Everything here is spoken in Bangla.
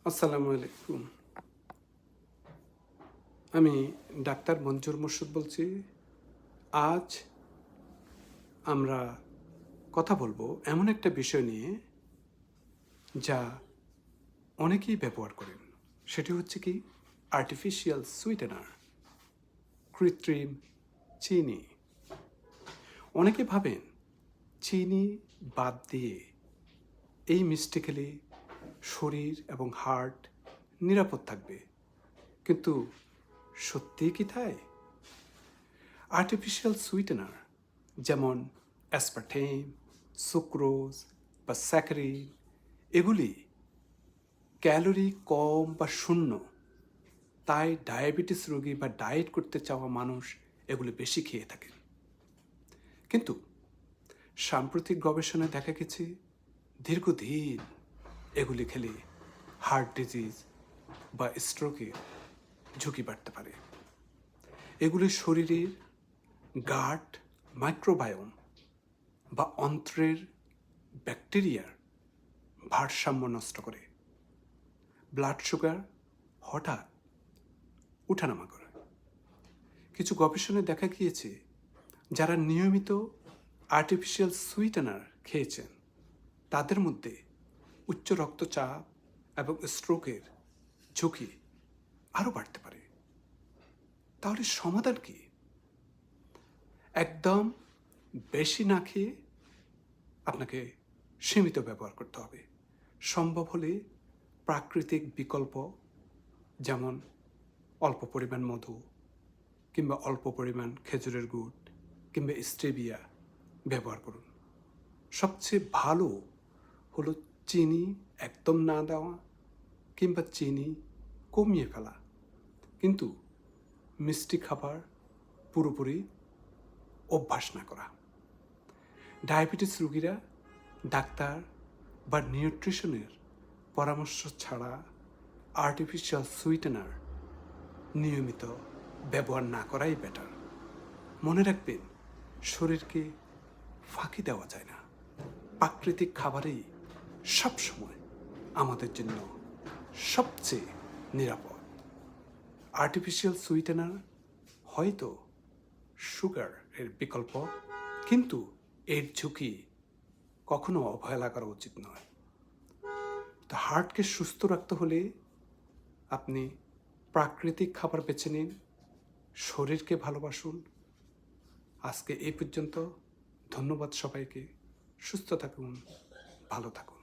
আসসালামু আলাইকুম। আমি ডাক্তার মঞ্জুর মোর্শেদ বলছি। আজ আমরা কথা বলবো এমন একটা বিষয় নিয়ে যা অনেকেই ব্যবহার করেন। সেটি হচ্ছে কি আর্টিফিশিয়াল সুইটেনার, কৃত্রিম চিনি। অনেকে ভাবেন চিনি বাদ দিয়ে এই মিষ্টি খেলে শরীর এবং হার্ট নিরাপদ থাকবে, কিন্তু সত্যিই কি তাই? আর্টিফিশিয়াল সুইটেনার যেমন অ্যাসপারটেম, সুক্রোজ বা স্যাকারিন, এগুলি ক্যালোরি কম বা শূন্য, তাই ডায়াবেটিস রোগী বা ডায়েট করতে চাওয়া মানুষ এগুলি বেশি খেয়ে থাকেন। কিন্তু সাম্প্রতিক গবেষণায় দেখা গেছে দীর্ঘদিন এগুলি খেলে হার্ট ডিজিজ বা স্ট্রোকের ঝুঁকি বাড়তে পারে। এগুলি শরীরের গাট মাইক্রোবায়োম বা অন্ত্রের ব্যাকটেরিয়ার ভারসাম্য নষ্ট করে, ব্লাড সুগার হঠাৎ উঠানামা করে। কিছু গবেষণায় দেখা গিয়েছে যারা নিয়মিত আর্টিফিশিয়াল সুইটেনার খেয়েছেন তাদের মধ্যে উচ্চ রক্তচাপ এবং স্ট্রোকের ঝুঁকি আরও বাড়তে পারে। তাহলে সমাধান কি? একদম বেশি না খেয়ে আপনাকে সীমিত ব্যবহার করতে হবে। সম্ভব হলে প্রাকৃতিক বিকল্প, যেমন অল্প পরিমাণ মধু কিংবা অল্প পরিমাণ খেজুরের গুড় কিংবা স্টেভিয়া ব্যবহার করুন। সবচেয়ে ভালো হলো চিনি একদম না দেওয়া কিংবা চিনি কমিয়ে ফেলা, কিন্তু মিষ্টি খাবার পুরোপুরি অভ্যাস না করা। ডায়াবেটিস রোগীরা ডাক্তার বা নিউট্রিশনের পরামর্শ ছাড়া আর্টিফিশিয়াল সুইটেনার নিয়মিত ব্যবহার না করাই বেটার। মনে রাখবেন, শরীরকে ফাঁকি দেওয়া যায় না। প্রাকৃতিক খাবারেই সবসময় আমাদের জন্য সবচেয়ে নিরাপদ। আর্টিফিশিয়াল সুইটেনার হয়তো সুগার এর বিকল্প, কিন্তু এর ঝুঁকি কখনো অবহেলা করা উচিত নয়। তো হার্টকে সুস্থ রাখতে হলে আপনি প্রাকৃতিক খাবার বেছে নিন, শরীরকে ভালোবাসুন। আজকে এই পর্যন্ত। ধন্যবাদ সবাইকে। সুস্থ থাকুন, ভালো থাকুন।